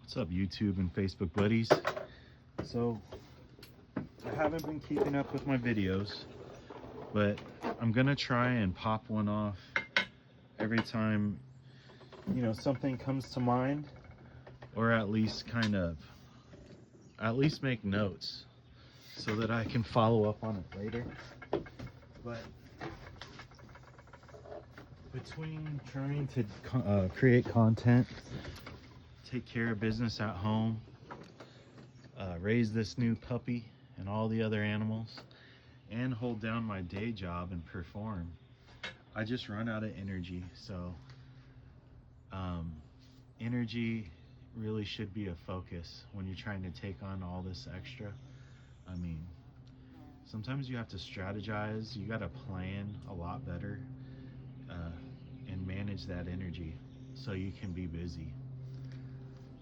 What's up, YouTube and Facebook buddies? So I haven't been keeping up with my videos, but I'm gonna try and pop one off every time, something comes to mind, or at least make notes so that I can follow up on it later. But between trying to create content, take care of business at home, raise this new puppy and all the other animals, and hold down my day job and perform, I just run out of energy. So energy really should be a focus when you're trying to take on all this extra. I mean, sometimes you have to strategize, you got to plan a lot better and manage that energy so you can be busy.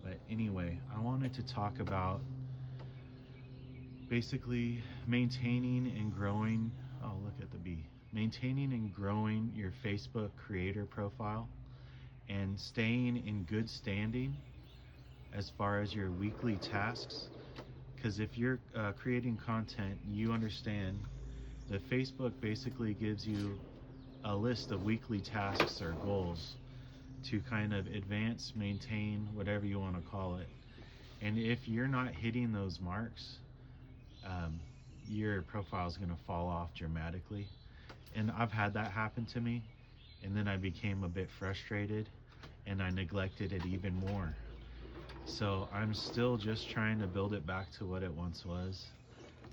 But anyway, I wanted to talk about basically maintaining and growing. Oh, look at the bee. Maintaining and growing your Facebook creator profile and staying in good standing as far as your weekly tasks. Because if you're creating content, you understand that Facebook basically gives you a list of weekly tasks or goals to kind of advance, maintain, whatever you want to call it. And if you're not hitting those marks, your profile is going to fall off dramatically. And I've had that happen to me, and then I became a bit frustrated and I neglected it even more. So I'm still just trying to build it back to what it once was.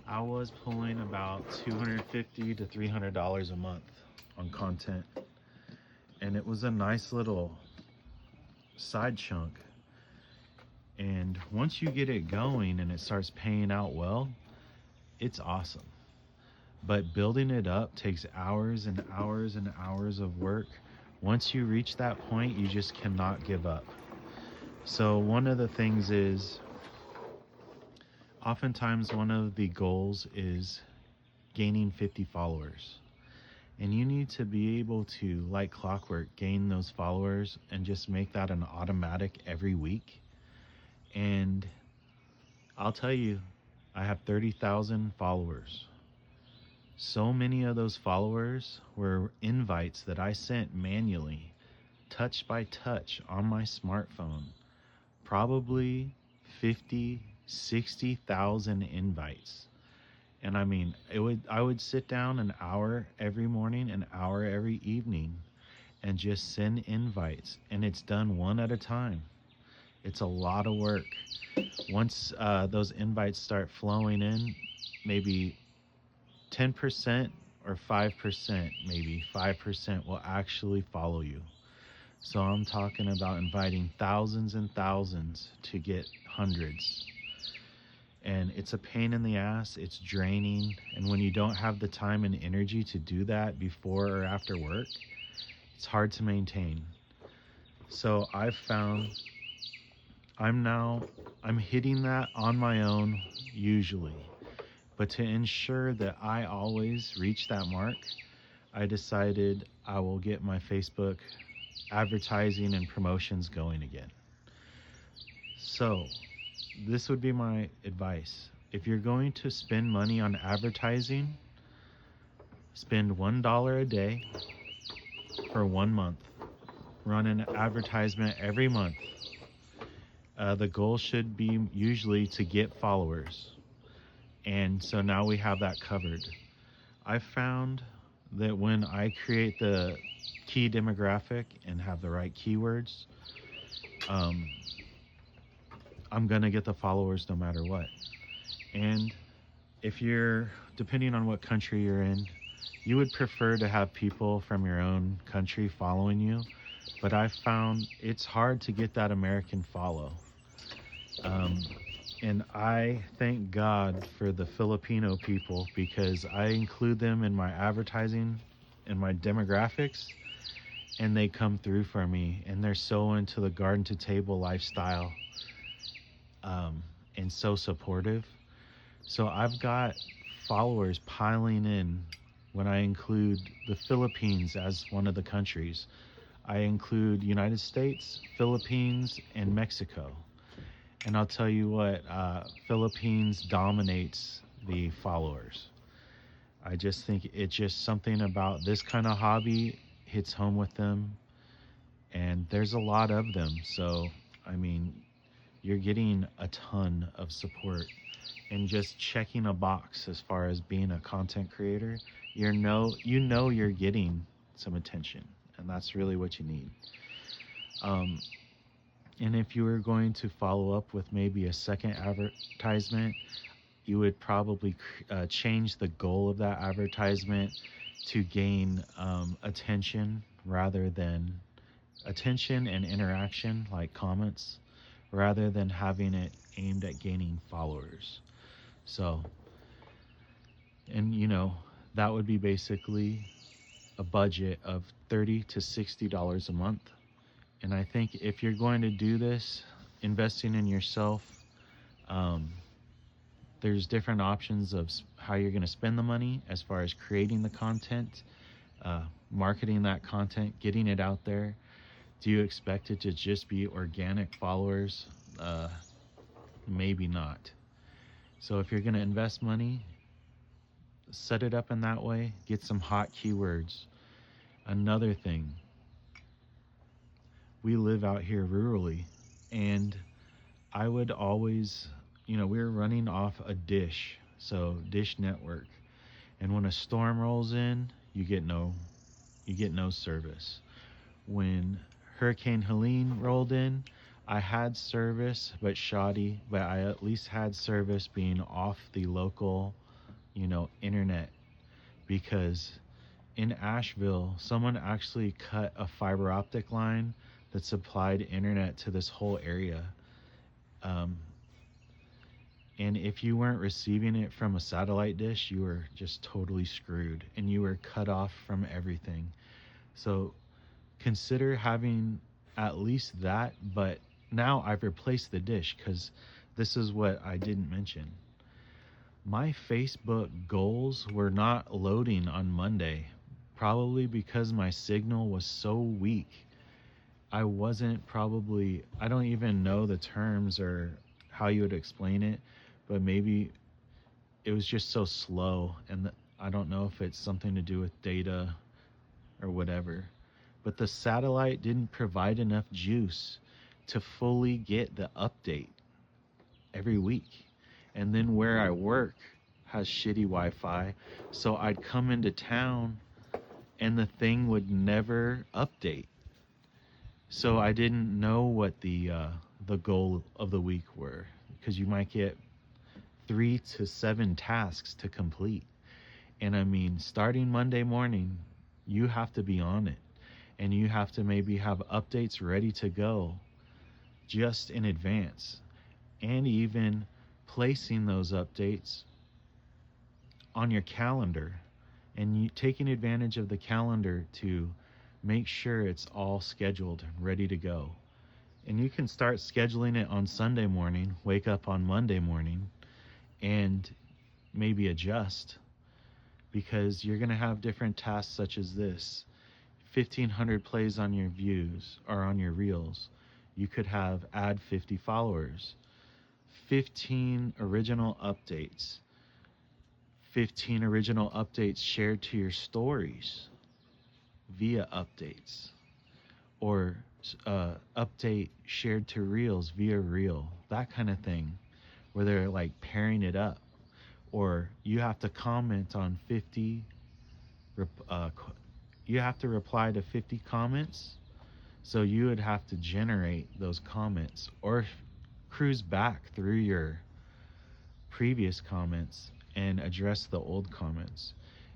I was pulling about $250 to $300 a month on content, and it was a nice little side chunk. And once you get it going and it starts paying out well, it's awesome. But building it up takes hours and hours and hours of work. Once you reach that point, you just cannot give up. So one of the things is, oftentimes one of the goals is gaining 50 followers. And you need to be able to, like clockwork, gain those followers and just make that an automatic every week. And I'll tell you, I have 30,000 followers. So many of those followers were invites that I sent manually, touch by touch on my smartphone. Probably 50, 60,000 invites. And I mean, I would sit down an hour every morning, an hour every evening, and just send invites. And it's done one at a time. It's a lot of work. Once those invites start flowing in, maybe 10% or 5%, maybe 5% will actually follow you. So I'm talking about inviting thousands and thousands to get hundreds. And it's a pain in the ass, it's draining. And when you don't have the time and energy to do that before or after work, it's hard to maintain. So I've found I'm hitting that on my own usually. But to ensure that I always reach that mark, I decided I will get my Facebook advertising and promotions going again. So this would be my advice. If you're going to spend money on advertising, spend $1 a day for 1 month. Run an advertisement every month. The goal should be usually to get followers. And so now we have that covered. I found that when I create the key demographic and have the right keywords, I'm gonna get the followers no matter what. And if you're, depending on what country you're in, you would prefer to have people from your own country following you, but I found it's hard to get that American follow. And I thank God for the Filipino people, because I include them in my advertising and my demographics, and they come through for me, and they're so into the garden to table lifestyle, and so supportive. So I've got followers piling in when I include the Philippines as one of the countries. I include United States, Philippines, and Mexico. And I'll tell you what, Philippines dominates the followers. I just think it's just something about this kind of hobby hits home with them, and there's a lot of them. So, I mean, you're getting a ton of support and just checking a box as far as being a content creator. You're getting some attention, and that's really what you need. Um, and if you were going to follow up with maybe a second advertisement, you would probably change the goal of that advertisement to gain attention rather than attention and interaction, like comments, rather than having it aimed at gaining followers. So, and that would be basically a budget of $30 to $60 a month. And I think if you're going to do this, investing in yourself, um, there's different options of how you're going to spend the money as far as creating the content, marketing that content, getting it out there. Do you expect it to just be organic followers? Maybe not. So if you're going to invest money, set it up in that way. Get some hot keywords. Another thing, we live out here rurally, and I would always, we're running off a dish, so Dish Network. And when a storm rolls in, you get no service. When Hurricane Helene rolled in, I had service, but shoddy, but I at least had service being off the local, internet, because in Asheville, someone actually cut a fiber optic line that supplied internet to this whole area. And if you weren't receiving it from a satellite dish, you were just totally screwed and you were cut off from everything. So consider having at least that, but now I've replaced the dish because this is what I didn't mention. My Facebook goals were not loading on Monday, probably because my signal was so weak. I don't even know the terms or how you would explain it, but maybe it was just so slow, and I don't know if it's something to do with data or whatever. But the satellite didn't provide enough juice to fully get the update every week. And then where I work has shitty Wi-Fi, so I'd come into town and the thing would never update. So I didn't know what the goal of the week were, because you might get 3 to 7 tasks to complete. And I mean, starting Monday morning, you have to be on it, and you have to maybe have updates ready to go just in advance, and even placing those updates on your calendar, and you taking advantage of the calendar to make sure it's all scheduled and ready to go. And you can start scheduling it on Sunday morning, wake up on Monday morning, and maybe adjust, because you're going to have different tasks such as this. 1,500 plays on your views or on your reels. You could have add 50 followers, 15 original updates, 15 original updates shared to your stories via updates, or update shared to reels via reel, that kind of thing, where they're like pairing it up. Or you have to comment on 50, you have to reply to 50 comments, so you would have to generate those comments or cruise back through your previous comments and address the old comments.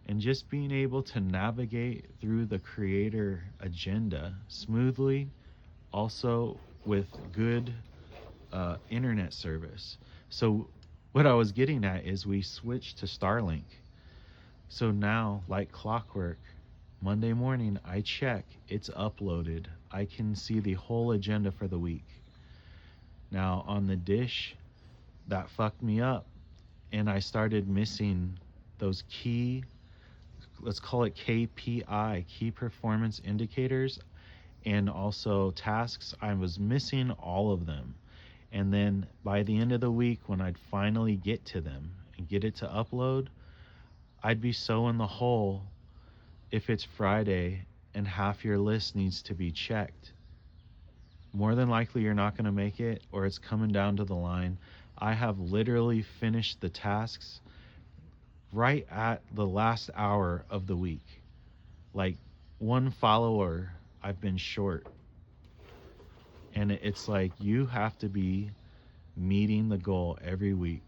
And just being able to navigate through the creator agenda smoothly, also with good internet service. So what I was getting at is we switched to Starlink. So now, like clockwork, Monday morning I check, it's uploaded. I can see the whole agenda for the week. Now on the dish, that fucked me up, and I started missing those key, let's call it KPI, key performance indicators, and also tasks. I was missing all of them, And then by the end of the week, when I'd finally get to them and get it to upload, I'd be so in the hole if it's Friday and half your list needs to be checked. More than likely you're not going to make it, or it's coming down to the line. I have literally finished the tasks right at the last hour of the week. Like, one follower I've been short. And it's like, you have to be meeting the goal every week.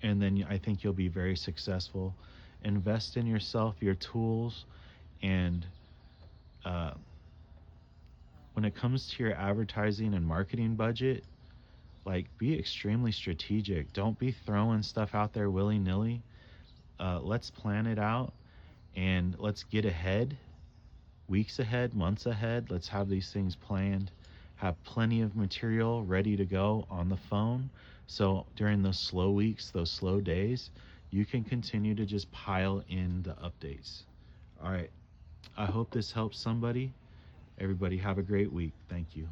And then I think you'll be very successful. Invest in yourself, your tools, and when it comes to your advertising and marketing budget, like, be extremely strategic. Don't be throwing stuff out there willy-nilly. Let's plan it out and let's get ahead, weeks ahead, months ahead. Let's have these things planned, have plenty of material ready to go on the phone. So during those slow weeks, those slow days, you can continue to just pile in the updates. All right. I hope this helps somebody. Everybody have a great week. Thank you.